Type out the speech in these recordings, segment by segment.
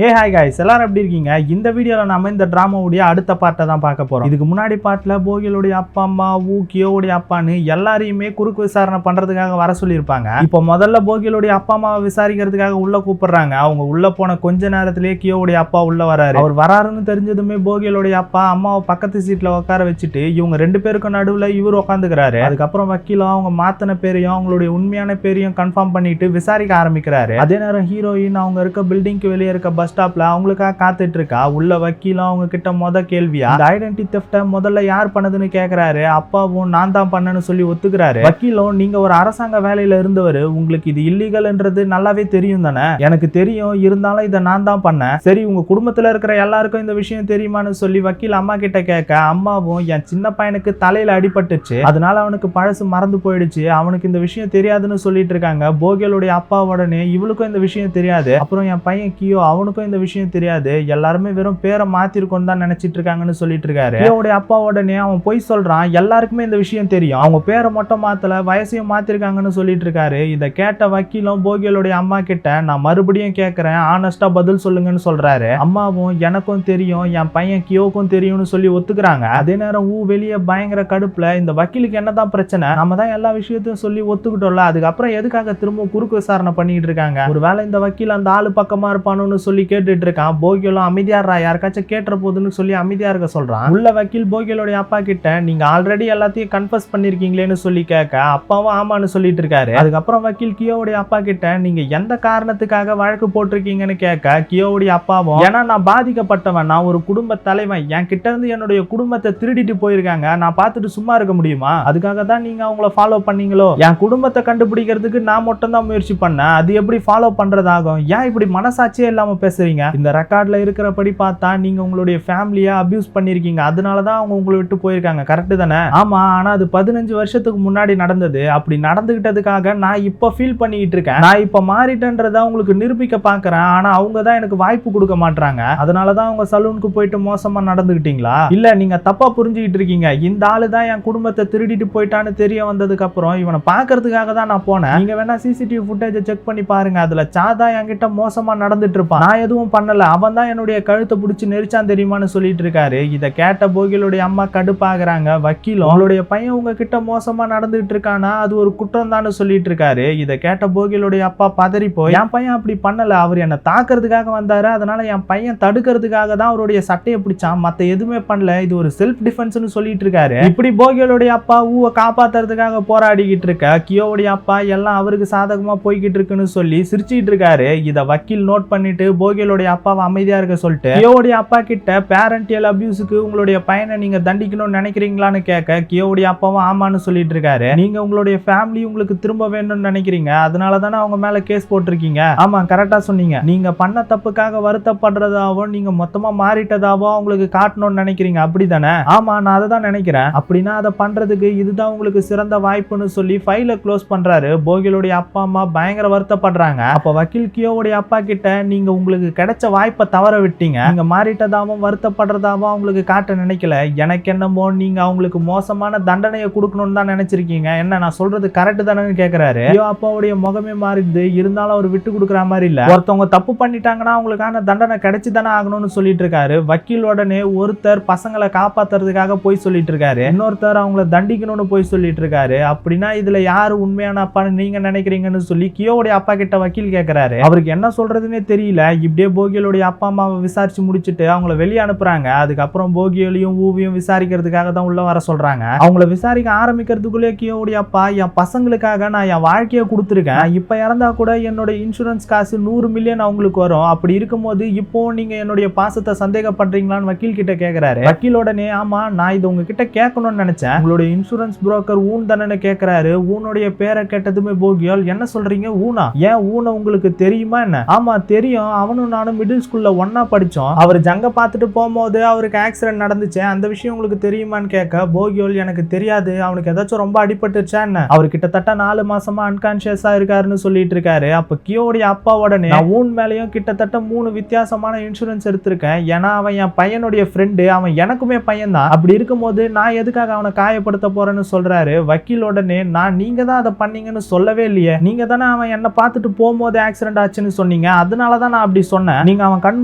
Hey hi guys எல்லாரும் எப்படி இருக்கீங்க? இந்த வீடியோல நாம இந்த டிராமாவுடைய அடுத்த பார்ட்டை தான் பார்க்க போறோம். இதுக்கு முன்னாடி பார்ட்ல போகியலுடைய அப்பா அம்மா கியோவுடைய அப்பான்னு எல்லாரையுமே குறுக்கு விசாரணை பண்றதுக்காக வர சொல்லியிருப்பாங்க. இப்போ முதல்ல போகியலுடைய அப்பா அம்மாவை விசாரிக்கிறதுக்காக உள்ள கூப்பிடுறாங்க. அவங்க உள்ள போன கொஞ்ச நேரத்திலேயே கியோவுடைய அப்பா உள்ள வராரு. அவர் வராருன்னு தெரிஞ்சதுமே போகியலுடைய அப்பா அம்மாவை பக்கத்து சீட்ல உட்கார வச்சுட்டு இவங்க ரெண்டு பேருக்கும் நடுவுல இவர் உட்காந்துக்கிறாரு. அதுக்கப்புறம் வக்கீலும் அவங்க மாத்தின பேரையும் அவங்களுடைய உண்மையான பேரையும் கன்ஃபார்ம் பண்ணிட்டு விசாரிக்க ஆரம்பிக்கிறாரு. அதே நேரம் ஹீரோயின் அவங்க இருக்க பில்டிங்க்கு வெளியே இருக்க பஸ் ஸ்டாப்ல அவங்களுக்காக காத்துட்டு இருக்கா. உள்ள வக்கீலும் அவங்க கிட்ட கேள்வியா அந்த ஐடென்டி தெஃப்ட முதல்ல யார் பண்ணதுன்னு கேக்குறாரு. அப்பாவும் நான் தான் பண்ணேன்னு சொல்லி ஒத்துக்கிறாரு. வக்கீலும் நீங்க ஒரு அரசாங்க வேலையில இருந்தவர், உங்களுக்கு இது இல்லீகல்ன்றது நல்லாவே தெரியும் தானே? எனக்கு தெரியும், இருந்தாலும் இதை நான் தான் பண்ணேன். சரி உங்க குடும்பத்துல இருக்கிற எல்லாருக்கும் இந்த விஷயம் தெரியுமான்னு சொல்லி வக்கீல் அம்மா கிட்ட கேட்க அம்மாவும் என் சின்ன பையனுக்கு தலையில அடிபட்டுச்சு, அதனால அவனுக்கு பழசு மறந்து போயிடுச்சு, அவனுக்கு இந்த விஷயம் தெரியாதுன்னு சொல்லிட்டு இருக்காங்க. போகியலுடைய அப்பா உடனே இவளுக்கும் இந்த விஷயம் தெரியாது, அப்புறம் என் பையன் கியோ அவனுக்கும் இந்த விஷயம் தெரியாது, எல்லாருமே வெறும் பேரை மாத்திருக்கோம் தான் நினைச்சிட்டு இருக்காங்கன்னு சொல்லிட்டு இருக்காரு. கியோவுடைய அப்பா உடனே அவன் போய் சொல்றான், எல்லாருக்குமே இந்த விஷயம் தெரியும், அவங்க பேரை மட்டும் மாத்தல வயசையும் மாத்திருக்காங்கன்னு சொல்லிட்டு இருக்காரு. இதை கேட்ட வக்கீலும் போகியலுடைய அம்மா கிட்ட நான் மறுபடியும் கேட்கிறேன், ஆனஸ்டா பதில் சொல்லுங்கன்னு சொல்றாரு. அம்மாவும் எனக்கும் தெரியும், என் பையன் கியோவுக்கும் தெரியும்னு சொல்லி ஒத்துக்கிறாங்க. அதே நேரம் வெளியே பயங்கர கடுப்புல இந்த வக்கீலுக்கு என்னதான் பிரச்சனை, நம்ம தான் எல்லா விஷயத்தையும் சொல்லி ஒத்துக்கிட்டோம்ல, அதுக்கப்புறம் எதுக்காக திரும்ப குறுக்கு விசாரணை பண்ணிட்டு இருக்காங்க, ஒருவேளை இந்த வக்கீல் அந்த ஆளு பக்கமா இருப்பானு சொல்லி கேட்டுட்டு இருக்கான். போகியலும் அமைதியாரா, யாருக்காச்சும் கேட்டுற போதுன்னு சொல்லி அமைதியா இருக்க சொல்றான். உள்ள வக்கீல் போகியலுடைய அப்பா கிட்ட நீங்க ஆல்ரெடி எல்லாத்தையும் கன்ஃபஸ் பண்ணிருக்கீங்களேன்னு சொல்லி கேட்க அப்பாவும் ஆமான்னு சொல்லிட்டு இருக்காரு. அதுக்கப்புறம் வக்கீல் கியோவுடைய அப்பா கிட்ட நீங்க எந்த காரணத்துக்காக வழக்கு போட்டிருக்கீங்கன்னு கேட்க கியோவுடைய அப்பாவும் ஏன்னா நான் பாதிக்கப்பட்டவன், நான் ஒரு குடும்ப தலைவன், என் கிட்ட இருந்து என்னுடைய குடும்பத்தை திருடிட்டு போயிருக்காங்க, நான் பார்த்துட்டு சும்மா இருக்க முடியுமா, அதுக்காக தான் நீங்க அவங்கள ஃபாலோ பண்ணீங்களோ, என் குடும்பத்தை கண்டுபிடிக்கிறதுக்கு நான் மட்டும் தான் முயற்சி பண்ணேன், அது எப்படி ஃபாலோ பண்றதாகும், ஏன் இப்படி மனசாட்சியே இல்லாம பேசுறீங்க, இந்த ரெக்கார்ட்ல இருக்கிறபடி பார்த்தா நீங்க உங்களுடைய ஃபேமிலியை அபியூஸ் பண்ணிருக்கீங்க, அதனாலதான் அவங்க உங்களை விட்டு போயிருக்காங்க, கரெக்ட் தானே? ஆமா, ஆனா அது 15 வருஷத்துக்கு முன்னாடி நடந்தது, அப்படி நடந்துகிட்டதுக்காக நான் இப்ப ஃபீல் பண்ணிட்டு இருக்கேன், நான் இப்ப மாறிட்டேன்றத உங்களுக்கு நிரூபிக்க பாக்குறேன், ஆனா அவங்க தான் எனக்கு வாய்ப்பு கொடுக்க மாட்டாங்க, அதனாலதான் அவங்க சலூனுக்கு போயிட்டு மோசமா நடந்துகிட்டீங்களா, இல்ல நீங்க தப்பா புரிஞ்சுக்கிட்டு இருக்கீங்க, இந்த ஆளு தான் என் குடும்பத்தை திருடிட்டு போயிட்டான்னு தெரிய வந்ததுக்கு அப்புறம் இவனை பாக்குறதுக்காக தான் நான் போனேன், நீங்க வேணா சிசிடிவி ஃபுட்டேஜை செக் பண்ணி பாருங்க, அதுல சாதா என்கிட்ட மோசமா நடந்துட்டு இருப்பான், நான் எதுவும் பண்ணல, அவன் தான் என்னுடைய கழுத்தை பிடிச்சி நெரிச்சான் தெரியுமான்னு சொல்லிட்டு இருக்காரு. இதை கேட்ட போகியலுடைய அம்மா கடுப்பாகிறாங்க. வக்கீலும் உங்களுடைய பையன் உங்ககிட்ட மோசமா நடந்துட்டு இருக்கானா அது ஒரு குற்றம் தான் சொல்லிட்டு இருக்காரு. இதை கேட்ட போகியலுடைய அப்பா பதறி போய் என் பையன் அப்படி பண்ணல, அவர் என்ன தாக்குறதுக்காக வந்தாரு, அதனால என் பையன் தடுக்கிறதுக்காக தான் அவருடைய சட்டையை பிடிச்சான், மத்த எதுவுமே பண்ணல, இது ஒரு செல்ஃப் டிஃபென்ஸ்னு சொல்லிட்டு இருக்காரு. இப்படி போகியலுடைய அப்பா காப்பாத்துறதுக்காக போராடிக்கிட்டு இருக்க கியோவுடைய அப்பா எல்லாம் அவருக்கு சாதகமா போய்கிட்டு இருக்குன்னு சொல்லி சிரிச்சிட்டு இருக்காரு. இதை வக்கீல் நோட் பண்ணிட்டு போகியலுடைய அப்பாவை அமைதியா இருக்க சொல்லிட்டு கியோவுடைய அப்பா கிட்ட பேரண்டியல் அபியூஸுக்கு உங்களுடைய பையனை நீங்க தண்டிக்கணும்னு நினைக்கிறீங்களான்னு கேட்க கியோவுடைய அப்பாவும் ஆமான்னு சொல்லிட்டு இருக்காரு. நீங்க உங்களுடைய ஃபேமிலி உங்களுக்கு திரும்ப வேணும்னு நினைக்கிறீங்க, அதனால தானே அவங்க மேல கேஸ் போட்டிருக்கீங்க, ஆமா கரெக்டா சொன்னீங்க, நீங்க பண்ண தப்புக்காக வருத்தப்படுறதாவும் நீங்க மொத்தமா மாறிட்டதாவும் அவங்களுக்கு காட்டணும்னு நினைக்கிறீங்க அப்படிதானே? ஆமா நான் அதை தான் நினைக்கிறேன், அப்படின்னா அதை பண்றதுக்கு இதுதான் உங்களுக்கு சிறந்த வாய்ப்புன்னு சொல்லி ஃபைலை க்ளோஸ் பண்றாரு. போகியலுடைய அப்பா அம்மா பயங்கர வருத்தப்படுறாங்க. அப்ப வக்கீல் கியோவுடைய அப்பா கிட்ட நீங்க உங்களுக்கு கிடைச்ச வாய்ப்பை தவற விட்டீங்க, நீங்க மாறிட்டதாவும் வருத்தப்படுறதாவும் அவங்களுக்கு காட்ட நினைக்கல, எனக்கு என்னமோ நீங்க அவங்களுக்கு மோசமான தண்டனையை கொடுக்கணும்னு தான் நினைச்சிருக்கீங்க, என்ன நான் சொல்றது கரெக்ட் தானேன்னு கேக்குறாரு. கியோ அப்பாவுடைய முகமே மாறிடுது, இருந்தாலும் அவர் விட்டு கொடுக்குற மாதிரி இல்ல, ஒருத்தவங்க தப்பு பண்ணிட்டாங்கன்னா அவங்களுக்கான தண்டனை கிடைச்சு தானே ஆகணும்னு சொல்லிட்டு இருக்காரு. வக்கீல் உடனே ஒருத்தர் பசங்களை காப்பாத்துறதுக்காக போய் சொல்லிட்டு இருக்காரு, இன்னொருத்தர் அவங்கள தண்டிக்கணும்னு போய் சொல்லிட்டு இருக்காரு, அப்படின்னா இதுல யாரு உண்மையான அப்பான்னு நீங்க நினைக்கிறீங்கன்னு சொல்லி கியோவுடைய அப்பா கிட்ட வக்கீல் கேட்கிறாரு. அவருக்கு என்ன சொல்றதுன்னே தெரியல. இப்படியே போகியலுடைய அப்பா அம்மாவை விசாரிச்சு முடிச்சுட்டு அவங்கள வெளியே அனுப்புறாங்க. அதுக்கப்புறம் போகியலையும் ஊவியும் விசாரிக்கிறதுக்காக தான் உள்ள வர சொல்றாங்க. அவங்கள விசாரிக்க ஆரம்பிக்கிறதுக்குள்ளே கியோவுடைய அப்பா என் பசங்களுக்காக நான் என் வாழ்க்கையை கொடுத்துருக்கேன், இப்ப இறந்தா கூட என்னோட இன்சூரன்ஸ் காசு 100 மில்லியன் அவங்களுக்கு வரும், அப்படி இருக்கும்போது இப்போ நீங்க என்னுடைய பாசத்தை சந்தேகப்படுறீங்களான்னு வக்கீல் கிட்ட கேட்கிறாரு. வக்கீல் உடனே ஆமா நான் இது உங்ககிட்ட கேட்கணும்னு நினைச்சேன், உங்களுடைய இன்சூரன்ஸ் புரோக்கர் ஊன் தானே கேட்கிறாரு. ஊனுடைய பேரை கேட்டதுமே போகியல் என்ன சொல்றீங்க ஊனா, ஏன் ஊனை உங்களுக்கு தெரியுமா என்ன? ஆமா தெரியும், அவனும் நானும் மிடில் ஸ்கூல்ல ஒன்னா படிச்சோம், அவர் ஜங்க பார்த்துட்டு போகும்போது அவருக்கு ஆக்சிடென்ட் நடந்துச்சு, அந்த விஷயம் உங்களுக்கு தெரியுமான்னு கேட்க போகியோல் எனக்கு தெரியாது, அவனுக்கு ஏதாச்சும் ரொம்ப அடிபட்டுச்சா என்ன, அவர் கிட்டத்தட்ட 4 மாசமா அன்கான்சியஸா இருக்காருன்னு சொல்லிட்டு இருக்காரு. அப்ப கியோவுடைய அப்பா உடனே நான் ஊன் மேலையும் கிட்டத்தட்ட 3 வித்தியாசமான இன்சூரன்ஸ் எடுத்திருக்கேன், ஏன்னா அவன் என் பையனுடைய ஃப்ரெண்டு, அவன் எனக்குமே பையன் தான், அப்படி இருக்கும்போது நான் எதுக்காக அவனை காயப்படுத்த போறேன்னு சொல்றாரு. வக்கீல் உடனே நான் நீங்க தான் அதை பண்ணீங்கன்னு சொல்லவே இல்லையே, நீங்க தானே அவன் என்ன பார்த்துட்டு போகும்போது ஆக்சிடென்ட் ஆச்சுன்னு சொன்னீங்க, அதனாலதான் நான் அப்படி சொன்னேன். நீங்க அவன் கண்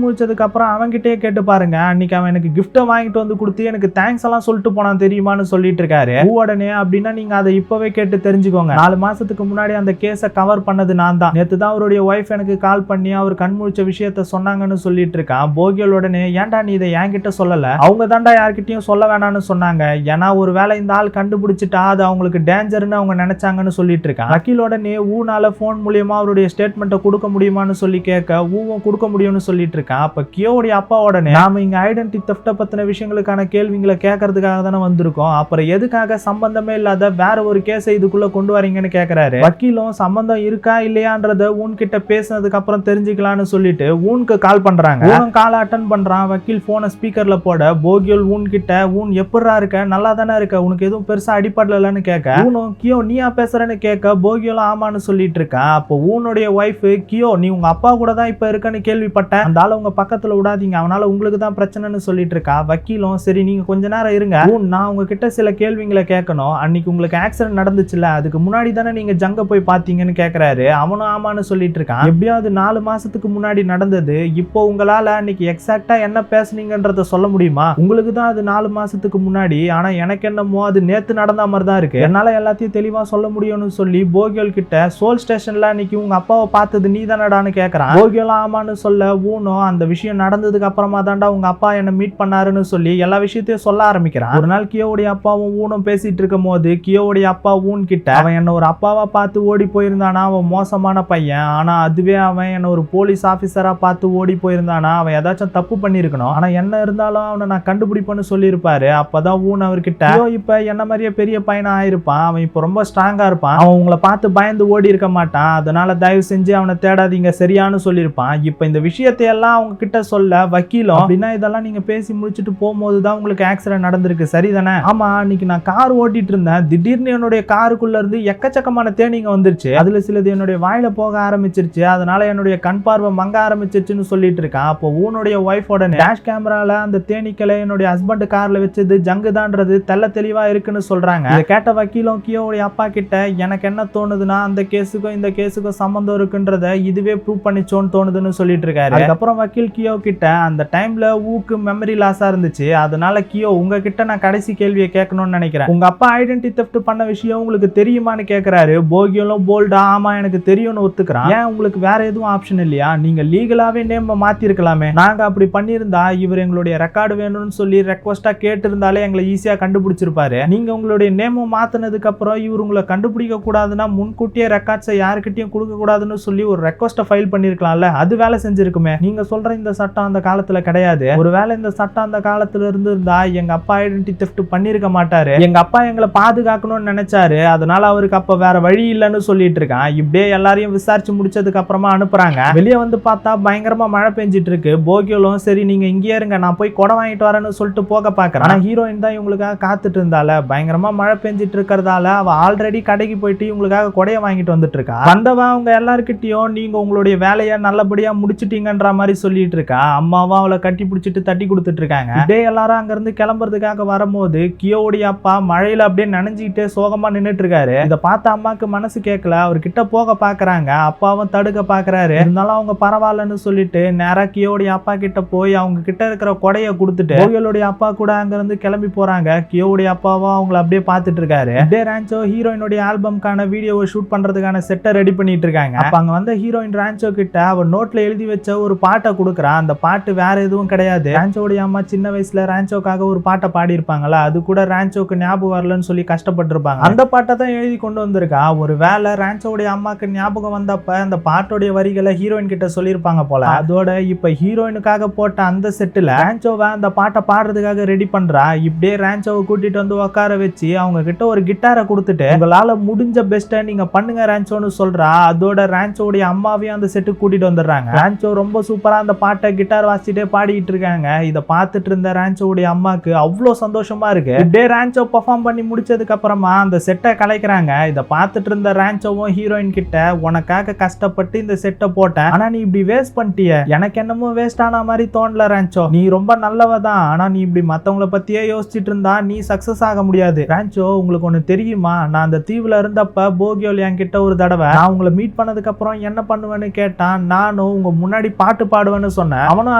முழிச்சதுக்கு அப்புறம் அவன்கிட்டயே கேட்டு பாருங்க. அன்னைக்கு அவன் எனக்கு கிஃப்ட் வாங்கிட்டு வந்து கொடுத்து எனக்கு தேங்க்ஸ் எல்லாம் சொல்லிட்டு போனான் தெரியுமான்னு சொல்லிட்டு இருக்காரு. உடனே அப்படின்னா நீங்க அதை இப்பவே கேட்டு தெரிஞ்சுக்கோங்க. 4 மாசத்துக்கு முன்னாடி அந்த கேஸை கவர் பண்ணது நான் தான். நேத்து தான் அவருடைய ஒய்ஃப் எனக்கு கால் பண்ணி அவர் கண் முழிச்ச விஷயத்த சொன்னாங்கன்னு சொல்லிட்டு இருக்கான். போகியல் உடனே ஏன்டா நீ இதை என்கிட்ட சொல்லல, அவங்க தாண்டா யார்கிட்டயும் சொல்ல வேணாம்னு சொன்னாங்க, ஏன்னா ஒரு வேளை இந்த ஆள் கண்டுபிடிச்சிட்டா அது அவங்களுக்கு டேஞ்சர்னு அவங்க நினைச்சாங்கன்னு சொல்லிட்டு இருக்கான். வக்கீல் உடனே ஊனால போன் மூலியமா அவருடைய ஸ்டேட்மெண்ட்டை கொடுக்க முடியுமான்னு சொல்லி கேட்க ஊவும் கொடுக்க முடியும்னு சொல்லிட்டு இருக்கான். அப்ப கியோவுடைய அப்பா உடனே நாம இங்க ஐடென்டி தெஃப்ட் பத்தின விஷயங்களுக்கான கேள்விகளை கேட்கறதுக்காக தானே வந்திருக்கோம், அப்புறம் எதுக்காக சம்பந்தமே இல்லாத வேற ஒரு கேஸை இதுக்குள்ள கொண்டு வரீங்கன்னு கேட்கிறாரு. வக்கீலும் சம்பந்தம் இருக்கா இல்லையான்றத ஊன் கிட்ட பேசினதுக்கு அப்புறம் தெரிஞ்சுக்கலாம்னு சொல்லிட்டு ஊனுக்கு கால் பண்றாங்க. ஊனும் கால் அட்டன் பண்றான். வக்கீல் போனை ஸ்பீக்கர்ல போட போகியோல் ஊன் கிட்ட ஊன் எப்படா இருக்க, நல்லா தானே இருக்க, உனக்கு எதுவும் பெருசா அடிப்படலன்னு கேட்க ஊனும் கியோ நீயா பேசுறன்னு கேட்க போகியோலும் ஆமான்னு சொல்லிட்டு இருக்கான். அப்போ ஊனுடைய ஒய்ஃப் கியோ நீ உங்க அப்பா கூட தான் இப்ப இருக்கன்னு கேள்விப்பட்டேன், அந்த ஆளை உங்க பக்கத்துல விடாதீங்க, அவனால உங்களுக்கு தான் பிரச்சனைன்னு சொல்லிட்டு இருக்கா. வக்கீலும் சரி நீங்க கொஞ்ச நேரம் இருங்க, நான் உங்ககிட்ட சில கேள்விங்களை கேட்கணும், அன்னைக்கு உங்களுக்கு ஆக்சிடென்ட் நடந்துச்சுல அதுக்கு முன்னாடி தானே நீங்க ஜங்க போய் பாத்தீங்கன்னு கேட்கறாரு. அவனும் ஆமான்னு சொல்லிட்டு இருக்கான். எப்படியாவது 4 மாசத்துக்கு முன்னாடி நடந்தது, இப்போ உங்களால அன்னைக்கு எக்ஸாக்டா என்ன பேசுனீங்கன்றத சொல்ல முடியுமா? உங்களுக்கு தான் அது 4 மாசத்துக்கு முன்னாடி, ஆனா எனக்கு என்னமோ அது நேத்து நடந்த மாதிரி தான் இருக்கு, என்னால எல்லாத்தையும் தெளிவா சொல்ல முடியும்னு சொல்லி போகியோல் கிட்ட சோல் ஸ்டேஷன்ல அன்னைக்கு உங்க அப்பாவை பார்த்தது நீ தானடான்னு கேட்கறான். போகியோல் ஆமான்னு சொல்ல ஊனும் அந்த விஷயம் நடந்ததுக்கு அப்புறமா தாண்டா உங்க அப்பா என்ன மீட் பண்ணாருன்னு சொல்லி எல்லா விஷயத்தையும் சொல்ல ஆரம்பிக்கிறான். ஒரு நாள் கியோவுடைய அப்பாவும் ஊனும் பேசிட்டு இருக்கும் போது கியோவுடைய அப்பா ஊன் கிட்ட அவன் என்ன ஒரு அப்பாவா பார்த்து ஓடி போயிருந்தானா அவன் மோசமான பையன், ஆனா அதுவே அவன் என்ன ஒரு போலீஸ் ஆபீசரா பார்த்து ஓடி போயிருந்தானா அவன் ஏதாச்சும் தப்பு பண்ணிருக்கணும், ஆனா என்ன இருந்தாலும் அவனை நான் கண்டுபிடிப்பேன்னு சொல்லியிருப்பாரு. அப்பதான் ஊன் அவர்கிட்ட இப்ப என்ன மாதிரியே பெரிய பையனா ஆயிருப்பான், அவன் இப்ப ரொம்ப ஸ்ட்ராங்கா இருப்பான், அவன் உங்களை பார்த்து பயந்து ஓடி இருக்க மாட்டான், அதனால தயவு செஞ்சு அவனை தேடாதீங்க சரியானு சொல்லியிருப்பான். இப்ப இந்த விஷயத்தை எல்லாம் அவங்க கிட்ட சொல்ல வக்கீலும் அப்படின்னா இதெல்லாம் நீங்க பேசி முடிச்சுட்டு போகும்போதுதான் உங்களுக்கு ஆக்சிடென்ட் நடந்திருக்கு சரிதானே? ஆமா, அன்னைக்கு நான் கார் ஓட்டிட்டு இருந்தேன், திடீர்னு என்னுடைய காருக்குள்ள இருந்து எக்கச்சக்கமான தேனீங்க வந்துருச்சு, அதுல சிலது என்னுடைய வாயில போக ஆரம்பிச்சிருச்சு, அதனால என்னுடைய கண் பார்வை மங்க ஆரம்பிச்சிருச்சுன்னு சொல்லிட்டு இருக்கான். அப்போ ஊனுடைய ஒய்ஃபோட டேஷ் கேமரால அந்த தேனீக்களை என்னுடைய ஹஸ்பண்ட் கார்ல வச்சது ஜங்குதான்றது தெல்ல தெளிவா இருக்குன்னு சொல்றாங்க. இதை கேட்ட வக்கீலும் கியோவுடைய அப்பா கிட்ட எனக்கு என்ன தோணுதுன்னா அந்த கேஸுக்கும் இந்த கேஸுக்கும் சம்பந்தம் இருக்குன்றத இதுவே ப்ரூவ் பண்ணிச்சோன்னு தோணுதுன்னு சொல்லிட்டு இருக்காரு. அதுக்கப்புறம் வக்கீல் கியோ கிட்ட அந்த டைம்ல ஊக்கு மெமரி லாஸா இருந்துச்சு, அதனால கியோ உங்ககிட்ட நான் கடைசி கேள்வியை கேட்கணும்னு நினைக்கிறேன், உங்க அப்பா ஐடென்டி தெஃப்ட் பண்ண விஷயம் உங்களுக்கு தெரியுமான்னு கேட்கிறாரு. போகியோலும் போல்டா ஆமா எனக்கு தெரியும்னு ஒத்துக்கிறான். ஏன் உங்களுக்கு வேற எதுவும் ஆப்ஷன் இல்லையா, நீங்க லீகலாவே நேம் மாத்தி இருக்கலாமே, நாங்க அப்படி பண்ணியிருந்தா இவர் எங்களுடைய ரெக்கார்டு வேணும்னு சொல்லி ரெக்வஸ்டா கேட்டு இருந்தாலே எங்களை ஈஸியா கண்டுபிடிச்சிருப்பாரு, நீங்க உங்களுடைய நேம் மாத்தினதுக்கு அப்புறம் இவர் உங்களை கண்டுபிடிக்க கூடாதுன்னா முன்கூட்டியே ரெக்கார்ட்ஸை யாருக்கிட்டையும் கொடுக்க கூடாதுன்னு சொல்லி ஒரு ரெக்வஸ்ட்டை ஃபைல் பண்ணிருக்கலாம்ல, அது வேலை செஞ்சிருக்குமே, நீங்க சொல்ற இந்த சட்டம் அந்த காலத்துல கிடையாது, ஒருவேளை இந்த சட்டம் அந்த காலத்துல இருந்திருந்தா எங்க அப்பா ஐடென்டி தெஃப்ட் பண்ணிருக்க மாட்டாரு, எங்க அப்பா எங்களை பாதுகாக்கணும்னு நினைச்சாரு, அதனால அவருக்கு அப்ப வேற வழி இல்லைன்னு சொல்லிட்டு இருக்கான். இப்படியே எல்லாரையும் விசாரிச்சு முடிச்சதுக்கு அப்புறமா அனுப்புறாங்க. வெளியே வந்து பார்த்தா பயங்கரமா மழை பெஞ்சிட்டு இருக்கு. போகியோலும் சரி நீங்க இங்கே இருங்க நான் போய் குடை வாங்கிட்டு வரேன்னு சொல்லிட்டு போக பாக்குறேன். ஆனா ஹீரோயின் தான் இவங்களுக்காக காத்துட்டு இருந்தால, பயங்கரமா மழை பெஞ்சிட்டு இருக்கிறதால அவ ஆல்ரெடி கடைக்கு போயிட்டு இவங்களுக்காக கொடையை வாங்கிட்டு வந்துட்டு இருக்கா. வந்தவா அவங்க எல்லாருக்கிட்டையும் நீங்க உங்களுடைய வேலையை நல்லபடியா முடிச்சிட்டீங்கன்ற மாதிரி சொல்லிட்டு இருக்கா. அம்மாவும் அவளை கட்டி பிடிச்சிட்டு தட்டி கொடுத்துட்டு இருக்காங்க. இதே எல்லாரும் அங்க இருந்து கிளம்புறதுக்காக வரும்போது கியோவுடைய அப்பா மழையில அப்படியே நனைஞ்சிக்கிட்டே சோகமா நின்னுட்டு இருக்காரு. இதை பார்த்த அம்மாக்கு மனசு கேட்கல, அவர்கிட்ட போக பாக்குறாங்க. அப்பாவும் தடுக்க பாக்குறாரு, இருந்தாலும் அவங்க பரவாயில்லன்னு சொல்லிட்டு நேரா கியோவுடைய அப்பா கிட்ட போய் அவங்க கிட்ட இருக்கிற கொடையை கொடுத்துட்டு போகியோலுடைய அப்பா கூட அங்க இருந்து கிளம்பி போறாங்க. கியோவுடைய அப்பாவும் அவங்களை அப்படியே பார்த்துட்டு இருக்காரு. டே ரான்ச்சோ ஹீரோயினுடைய ஆல்பம்கான வீடியோவை ஷூட் பண்றதுக்கான செட்டை ரெடி பண்ணிட்டு இருக்காங்க. அப்ப அங்க வந்த ஹீரோயின் ரான்ச்சோ கிட்ட அவ நோட்ல எழுதி வச்ச ஒரு பாட்டை கொடுக்குறான். அந்த பாட்டு வேற எதுவும் கிடையாது, ரான்ச்சோடைய அம்மா சின்ன வயசுல ரான்ச்சோக்காக ஒரு பாட்டை பாடி இருப்பாங்களா, அது கூட ரான்ச்சோக்கு ஞாபகம் வரலன்னு சொல்லி கஷ்டப்பட்டிருப்பாங்க, அந்த பாட்டை தான் எழுதி கொண்டு வந்திருக்கா. ஒரு வேலை ரான்ச்சோடைய அம்மாக்கு ஞாபகம் வந்தப்ப அந்த பாட்டோடைய வரிகளை ஹீரோயின் கிட்ட சொல்லியிருப்பாங்க போல. அதோட இப்ப ஹீரோயினுக்காக போட்ட அந்த செட்டுல ரான்ச்சோவை அந்த பாட்டை பாடுறதுக்காக ரெடி பண்றா. இப்படியே ரான்ச்சோவை கூட்டிட்டு வந்து உட்கார வச்சு அவங்க கிட்ட ஒரு கிட்டாரை கொடுத்துட்டு உங்களால முடிஞ்ச பெஸ்ட்டை நீங்க பண்ணுங்க ரான்ச்சோன்னு சொல்றா. அதோட ரான்ச்சோடைய அம்மாவையும் அந்த செட்டுக்கு கூட்டிட்டு வந்துடுறாங்க. ரான்ச்சோ ரொம்ப சூப்பரா அந்த பாட்டை கிட்டார் வாசிச்சுட்டே பாடிட்டு இருக்காங்க. இதை பார்த்துட்டு இருந்த ரான்ச்சோடைய அம்மாக்கு அவ்வளவு சந்தோஷமா இருக்கு. இப்படியே ரான்ச்சோ பெர்ஃபார்ம் பண்ணி முடிச்சதுக்கு அப்புறமா அந்த செட்டை கலைக்கிறாங்க. இதை பார்த்துட்டு இருந்த ரான்ச்சோவும் ஹீரோயின் கிட்ட உனக்காக கஷ்டப்பட்டு இந்த செட்டை போட்டேன், ஆனா நீ இப்படி வேஸ்ட் பண்ணிட்டிய, எனக்கு என்னமோ வேஸ்ட் ஆன மாதிரி தோணல ரான்ச்சோ, நீ ரொம்ப நல்லவ தான், ஆனா நீ இப்படி மத்தவங்கள பத்தியே யோசிச்சுட்டு இருந்தா நீ சக்சஸ் ஆக முடியாது. ரான்ச்சோ உங்களுக்கு ஒண்ணு தெரியுமா, நான் அந்த தீவுல இருந்தப்ப போகியோல் என்கிட்ட ஒரு தடவை நான் உங்களை மீட் பண்ணதுக்கு அப்புறம் என்ன பண்ணுவேன்னு கேட்டான், நானும் உங்க உங்க முன்னாடி பாட்டு பாடுவேன்னு சொன்னேன். அவனும்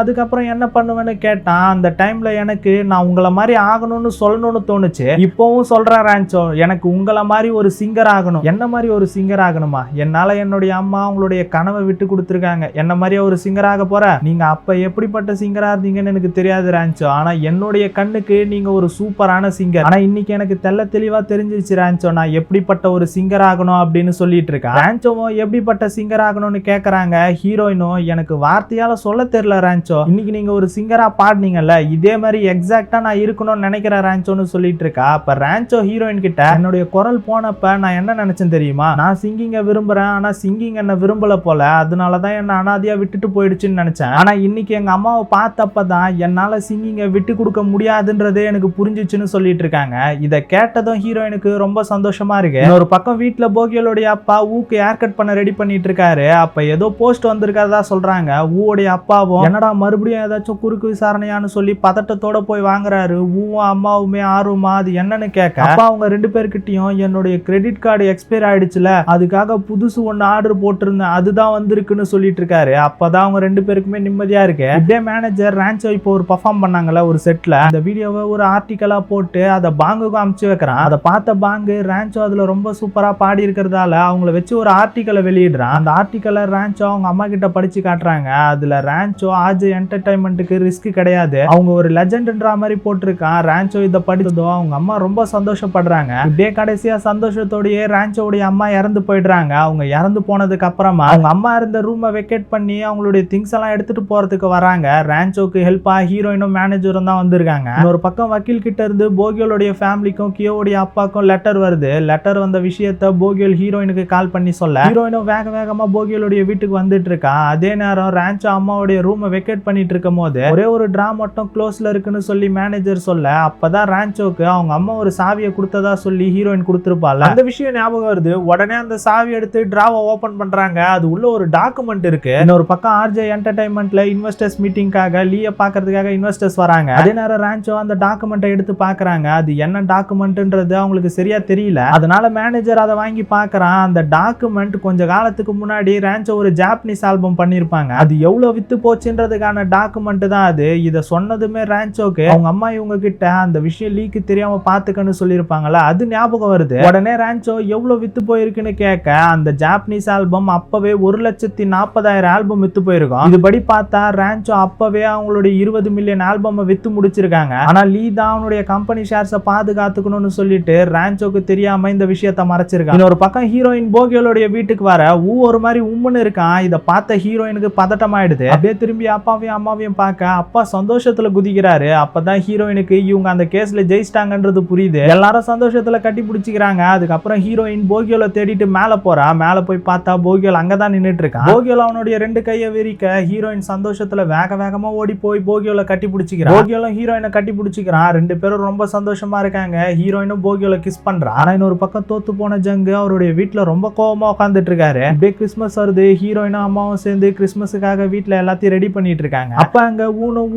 அதுக்கப்புறம் என்ன பண்ணுவேன்னு கேட்டான். அந்த டைம்ல எனக்கு நான் உங்களை மாதிரி ஆகணும்னு சொல்லணும்னு தோணுச்சு. இப்பவும் சொல்றேன் ரான்ச்சோ, எனக்கு உங்களை மாதிரி ஒரு சிங்கர் ஆகணும். என்ன மாதிரி ஒரு சிங்கர் ஆகணுமா? என்னால என்னுடைய அம்மா உங்களுடைய கனவை விட்டு கொடுத்துருக்காங்க. என்ன மாதிரியே ஒரு சிங்கர் ஆக போற. நீங்க அப்ப எப்படிப்பட்ட சிங்கரா இருந்தீங்கன்னு எனக்கு தெரியாது ரான்ச்சோ. ஆனா என்னுடைய கண்ணுக்கு நீங்க ஒரு சூப்பரான சிங்கர். ஆனா இன்னைக்கு எனக்கு தெல்ல தெளிவா தெரிஞ்சிருச்சு ரான்ச்சோ, நான் எப்படிப்பட்ட ஒரு சிங்கர் ஆகணும் அப்படின்னு சொல்லிட்டு இருக்கேன். ரான்ச்சோவும் எப்படிப்பட்ட சிங்கர் ஆகணும்னு கேக்குறாங்க. ஹீரோயினும் எனக்கு வார்த்தையால சொல்ல தெரியல ரான்ச்சோ, இன்னைக்கு நீங்க ஒரு சிங்கரா பாடுனீங்கல்ல, இதே மாதிரி எக்ஸாக்டா நான் இருக்கணும்னு நினைக்கிறேன் ரான்ச்சோன்னு சொல்லிட்டு இருக்கா. அப்ப ரான்ச்சோ ஹீரோயின் கிட்ட என்னுடைய குரல் போனப்ப நான் என்ன நினைச்சேன் தெரியுமா? நான் சிங்கிங்க விரும்புறேன், ஆனா சிங்கிங் என்ன விரும்பல போல, அதனாலதான் என்ன அனாதையா விட்டுட்டு போயிடுச்சுன்னு நினைச்சேன். ஆனா இன்னைக்கு எங்க அம்மாவை பார்த்தப்பதான் என்னால சிங்கிங்க விட்டு கொடுக்க முடியாதுன்றதே எனக்கு புரிஞ்சிச்சுன்னு சொல்லிட்டு இருக்காங்க. இத கேட்டதும் ஹீரோயினுக்கு ரொம்ப சந்தோஷமா இருக்கு. ஒரு பக்கம் வீட்டுல போகியலுடைய அப்பா ஊக்கு ஹேர் கட் பண்ண ரெடி பண்ணிட்டு இருக்காரு. அப்ப ஏதோ போஸ்ட் வந்திருக்கிறதா சொல்றாங்க. ஊடைய அப்பாவும் என்னடா மறுபடியும் ஏதாச்சும் குறுக்கு விசாரணையான்னு சொல்லி பதட்டத்தோட போய் வாங்குறாரு. ஊவும் அம்மாவுமே ஆர்வமா அது என்னன்னு கேட்க, அப்பா அவங்க 2 பேர்கிட்டயும் என்னுடைய கிரெடிட் கார்டு எக்ஸ்பயர் ஆயிடுச்சுல, அதுக்காக புதுசு ஒன்னு ஆர்டர் போட்டிருந்தேன், அதுதான் வந்திருக்குன்னு சொல்லிட்டு இருக்காரு. அப்பதான் அவங்க 2 பேருக்குமே நிம்மதியா இருக்கு. இப்படியே மேனேஜர் ரான்ச்சோ இப்போ ஒரு பர்ஃபார்ம் பண்ணாங்கல்ல ஒரு செட்ல, அந்த வீடியோவை ஒரு ஆர்டிக்கலா போட்டு அதை பாங்குக்கு அமுச்சு வைக்கிறான். அதை பார்த்த பாங்கு ரான்ச்சோ அதுல ரொம்ப சூப்பரா பாடி இருக்கிறதால அவங்கள வச்சு ஒரு ஆர்டிக்கலை வெளியிடுறான். அந்த ஆர்டிக்கலை ரான்ச்சோ அவங்க அம்மா கிட்ட படிச்சு காட்டுறாங்க. அதுல ரான்ச்சோ ஆர்ஜே என்டர்டைன்மெண்ட்டுக்கு ரிஸ்க் கிடையாது, அவங்க ஒரு லெஜெண்ட்ன்ற மாதிரி போட்டிருக்கான். ரான்ச்சோ இதை படித்ததும் அவங்க அம்மா ரொம்ப சந்தோஷப்படுறாங்க. இப்படியே கடைசியா சந்தோஷத்தோடயே ரான்ச்சோடைய அம்மா இறந்து போயிடுறாங்க. அவங்க இறந்து போனதுக்கு அப்புறமா அவங்க அம்மா இருந்த ரூமை வெக்கேட் பண்ணி அவங்களுடைய திங்ஸ் எல்லாம் எடுத்துட்டு போறதுக்கு வராங்க. ரான்ச்சோக்கு ஹெல்ப்பா ஹீரோயினும் மேனேஜரும் தான் வந்திருக்காங்க. ஒரு பக்கம் வக்கீல் கிட்ட இருந்து போகியோடைய ஃபேமிலிக்கும் கியோவுடைய அப்பாக்கும் லெட்டர் வருது. லெட்டர் வந்த விஷயத்த போகியோல் ஹீரோயினுக்கு கால் பண்ணி சொல்ல, ஹீரோயினும் வேக வேகமா போகியோடைய வீட்டுக்கு வந்துட்டு இருக்கா. அதே நேரம் ரான்ச்சோ அம்மாவுடைய ரூமை வெக்கேட் பண்ணிட்டு இருக்கும் போது ஒரே ஒரு டிரா மட்டும் க்ளோஸ்ல இருக்குன்னு சொல்லி மேனேஜர் சொல்ல, அப்பதான் ரான்ச்சோக்கு அவங்க அம்மா ஒரு சாவியை கொடுத்ததா சொல்லி ஹீரோயின் கொடுத்திருப்பாள். அந்த விஷயம் ஞாபகம் வருது. உடனே அந்த சாவி எடுத்து டிராவை ஓபன் பண்றாங்க. அது உள்ள ஒரு டாக்குமெண்ட் இருக்கு. இன்னொரு பக்கம் ஆர்ஜே என்டர்டைன்மெண்ட்ல இன்வெஸ்டர்ஸ் மீட்டிங்காக லீய பாக்குறதுக்காக இன்வெஸ்டர்ஸ் வராங்க. அதே நேரம் ரான்ச்சோ அந்த டாக்குமெண்ட்டை எடுத்து பாக்குறாங்க. அது என்ன டாக்குமெண்ட்ன்றது அவங்களுக்கு சரியா தெரியல. அதனால மேனேஜர் அதை வாங்கி பாக்குறான். அந்த டாக்குமெண்ட் கொஞ்ச காலத்துக்கு முன்னாடி ரான்ச்சோ ஒரு ஜாப்பனீஸ் ஆல்பம் பண்ணிருப்பாங்க. அது எவ்வளவு வித்து போச்சுன்றதுக்கான டாக்குமெண்ட் தான் அது. இத சொன்னதுமே ரான்ச்சோக்கு அவங்க அம்மா இவங்க கிட்ட அந்த விஷயம் லீக்கு தெரியாம பாத்துக்கன்னு சொல்லியிருப்பாங்கல்ல, அது ஞாபகம் வருது. உடனே ரான்ச்சோ எவ்வளவு வித்து போயிருக்குன்னு கேட்க, அந்த ஜாப்பனீஸ் ஆல்பம் அப்பவே 1,40,000 ஆல்பம் வித்து போயிருக்கும். இதுபடி பார்த்தா ரான்ச்சோ அப்பவே அவங்களுடைய 20 மில்லியன் ஆல்பம் வித்து முடிச்சிருக்காங்க. ஆனா லீ தான் அவனுடைய கம்பெனி ஷேர்ஸை பாதுகாத்துக்கணும்னு சொல்லிட்டு ரான்ச்சோக்கு தெரியாம இந்த விஷயத்தை மறைச்சிருக்காங்க. இன்னொரு பக்கம் ஹீரோயின் போகியோடைய வீட்டுக்கு வர ஒரு மாதிரி உம்முன்னு இருக்கான். இதை பார்த்த ஹீரோயினுக்கு பதட்டமாயிடுது. அப்படியே திரும்பி அப்பாவையும் அம்மாவையும் பார்க்க அப்பா சந்தோஷத்துல குதிக்கிறாரு. அப்பதான் ஹீரோயினுக்கு இவங்க அந்த கேஸ்ல ஜெயிச்சிட்டாங்கன்றது புரியுது. எல்லாரும் சந்தோஷத்துல கட்டி பிடிச்சிக்கிறாங்க. அதுக்கப்புறம் ஹீரோயின் போகியோல தேடிட்டு மேல போறா. மேல போய் பார்த்தா போகியோல் அங்கதான் நின்னுட்டு இருக்கான். போகியோல் அவனுடைய 2 கையை விரிக்க ஹீரோயின் சந்தோஷத்துல வேக வேகமா ஓடி போய் போகியோல கட்டி பிடிச்சிக்கிறான். போகியோலும் ஹீரோயினை கட்டி பிடிச்சிக்கிறான். 2 பேரும் ரொம்ப சந்தோஷமா இருக்காங்க. ஹீரோயினும் போகியோல கிஸ் பண்றா. ஆனா இன்னொரு பக்கம் தோத்து போன ஜங்கு அவருடைய வீட்டுல ரொம்ப கோவமா உட்காந்துட்டு இருக்காரு. இப்படியே கிறிஸ்மஸ் வருது. ஹீரோயினும் அம்மாவும் சேர்ந்து கிறிஸ்மஸுக்காக வீட்டுல எல்லாத்தையும் ரெடி பண்ணிட்டு இருக்காங்க. அப்ப அங்க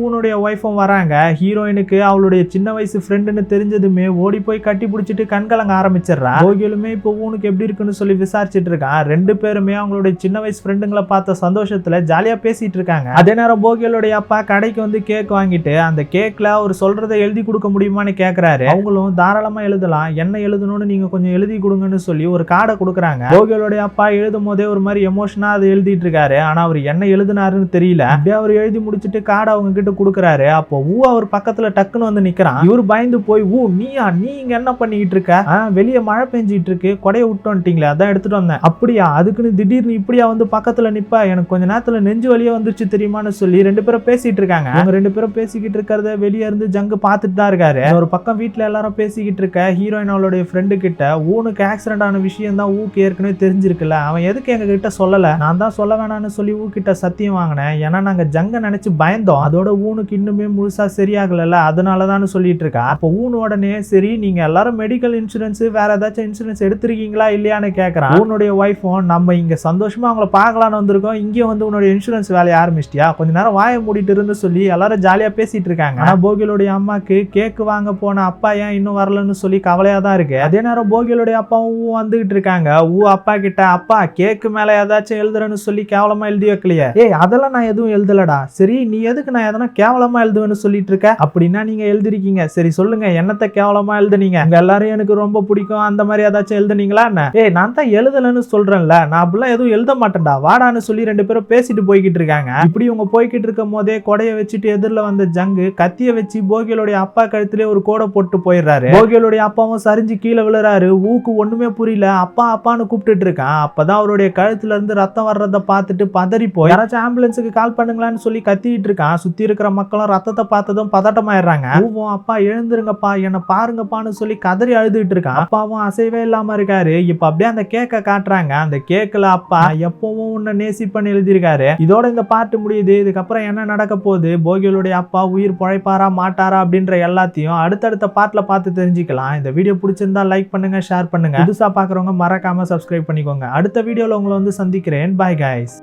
ஊனுடைய ஒய்ஃபும் வராங்க. ஹீரோயினுக்கு அவளுடைய சின்ன வயசு ஃப்ரெண்டுன்னு தெரிஞ்சதுமே ஓடி போய் கட்டி பிடிச்சிட்டு கண்கலங்க ஆரம்பிச்சிடறா. போகியோலுமே இப்போ ஊனுக்கு எப்படி இருக்குன்னு சொல்லி விசாரிச்சுட்டு இருக்கான். 2 பேருமே அவங்களுடைய சின்ன வயசு ஃப்ரெண்டுங்களை பார்த்த சந்தோஷத்துல ஜாலியா பேசிட்டு இருக்காங்க. அதே நேரம் போகியோலுடைய அப்பா கடைக்கு வந்து கேக் வாங்கிட்டு அந்த கேக்ல அவர் சொல்றதை எழுதி கொடுக்க முடியுமான்னு கேக்குறாரு. அவங்களும் தாராளமா எழுதலாம், என்ன எழுதணும்னு நீங்க கொஞ்சம் எழுதி கொடுங்கன்னு சொல்லி ஒரு கார்டை கொடுக்குறாங்க. போகியோலுடைய அப்பா எழுதும் போதே ஒரு மாதிரி எமோஷனா அதை எழுதிட்டு இருக்காரு. ஆனா அவர் என்ன எழுதினாருன்னு தெரியல. அப்படியே அவர் எழுதி முடிச்சுட்டு கார்டை அவங்க கிட்ட கொடுக்குறாரு. அப்போ அவர் பக்கத்துல டக்குன்னு வந்து நிக்கிறான். இவர் பயந்து போய் நீயா, நீ இங்க என்ன பண்ணிட்டு இருக்க? வெளியே மழை பெஞ்சிட்டு இருக்கு, கொடையை விட்டு வந்துட்டீங்களே, அதான் எடுத்துட்டு வந்தேன். அப்படியா, அதுக்குன்னு திடீர்னு இப்படியா வந்து பக்கத்துல நிப்பா, எனக்கு கொஞ்ச நேரத்துல நெஞ்சு வலியா வந்துருச்சு தெரியுமான்னு சொல்லி 2 பேரும் பேசிட்டு இருக்காங்க. அவங்க 2 பேரும் பேசிக்கிட்டு இருக்கிறத வெளியே இருந்து ஜங்கு பார்த்துட்டு தான் இருக்காரு. ஒரு பக்கம் வீட்டுல எல்லாரும் பேசிக்கிட்டு இருக்க ஹீரோயின் அவளுடைய ஃப்ரெண்டு கிட்ட ஊனுக்கு ஆக்சிடென்ட் ஆன விஷயம் தான் ஊக்கு ஏற்கனவே தெரிஞ்சிருக்குல்ல, அவன் எதுக்கு எங்க கிட்ட சொல்லல, நான் தான் சொல்ல வேணாம்னு சொல்லி ஊக்கிட்ட சத்தியம் வாங்கினேன், ஏன்னா நாங்க ஜங்க நினைச்சு பயந்தோம், அதோட ஊனுக்கு இன்னுமே முழுசா சரியாகல, அதனாலதான் சொல்லிட்டு இருக்கா. அப்போ ஊன் உடனே சரி நீங்க எல்லாரும் மெடிக்கல் இன்சூரன்ஸ் வேற ஏதாச்சும் இன்சூரன்ஸ் எடுத்திருக்கீங்களா இல்லையான்னு கேட்கறான். உன்னுடைய ஒய்ஃபும் நம்ம இங்க சந்தோஷமா அவங்கள பார்க்கலான்னு வந்திருக்கோம், இங்கே வந்து உன்னுடைய இன்சூரன்ஸ் வேலையை ஆரம்பிச்சிட்டியா, கொஞ்ச நேரம் வாயை மூடிட்டு இருந்து சொல்லி எல்லாரும் ஜாலியா பேசிட்டு இருக்காங்க. ஆனா போகியோடைய அம்மாக்கு கேக்கு வாங்க போன அப்பா ஏன் இன்னும் வரலன்னு சொல்லி கவலையா தான் இருக்கு. அதே நேரம் போகியோடைய அப்பாவும் வந்துகிட்டு இருக்காங்க. அப்பா கிட்ட அப்பா கேக்கு மேல ஏதாச்சும் எழுதுறன்னு சொல்லி கேவலமா எழுதி எழுதி வைக்கலையே. ஏய் அதெல்லாம் நான் எதுவும் எழுதலடா. சரி நீ எதுக்கு நான் எதனா கேவலமா எழுதுவேன்னு சொல்லிட்டு இருக்க? அப்படின்னா நீங்க எழுதிருக்கீங்க. சரி சொல்லுங்க என்னத்த கேவலமா எழுதுனீங்க? உங்க எல்லாரும் எனக்கு ரொம்ப பிடிக்கும் அந்த மாதிரி ஏதாச்சும் எழுதுனீங்களா என்ன? ஏய் நான் தான் எழுதலன்னு சொல்றேன்ல, நான் அப்படிலாம் எதுவும் எழுத மாட்டேன்டா வாடான்னு சொல்லி 2 பேரும் பேசிட்டு போய்கிட்டு இருக்காங்க. இப்படி இவங்க போய்கிட்டு இருக்கும் போதே கொடைய வச்சுட்டு எதிரில் வந்த ஜங்கு கத்திய வச்சு போகியலுடைய அப்பா கழுத்திலே ஒரு கோடை போட்டு போயிடுறாரு. போகியலுடைய அப்பாவும் சரிஞ்சு கீழே விழுறாரு. ஊக்கு ஒண்ணுமே புரியல, அப்பா அப்பான்னு கூப்பிட்டு இருக்கான். அப்பதான் அவருடைய கழுத்துல இருந்து ரத்தம் வர்றத பார்த்துட்டு பதறி போய் யாராச்சும் ஆம்புலன்ஸுக்கு கால் பண்ணுங்களான்னு சொல்லி கத்திட்டு இருக்கான். சுத்தி இருக்கிற மக்களும் ரத்தத்தை பார்த்ததும் பதட்டமாயிடுறாங்க. அப்பா எழுந்துருங்கப்பா என்ன பாருங்கப்பான்னு சொல்லி கதறி அழுதுட்டு இருக்கான். அப்பாவும் அசைவே இல்லாம இருக்காரு. இப்ப அப்படியே அந்த கேக்க காட்டுறாங்க. அந்த கேக்ல அப்பா எப்பவும் உன்னை நேசிப்பன்னு எழுதியிருக்காரு. இதோட இந்த பாட்டு முடியுது. இதுக்கப்புறம் என்ன நடக்க போகுது, போகியலுடைய அப்பா உயிர் பொழைப்பாரா மாட்டாரா அப்படின்ற எல்லாத்தையும் அடுத்தடுத்த பாட்டுல பார்த்து தெரிஞ்சுக்கலாம். இந்த வீடியோ பிடிச்சிருந்தா லைக் பண்ணுங்க, ஷேர் பண்ணுங்க. புதுசா பாக்குறவங்க மறக்காம சப்ஸ்கிரைப் பண்ணிக்கோங்க. அடுத்த வீடியோல உங்களை வந்து சந்திக்கிறேன். Bye guys.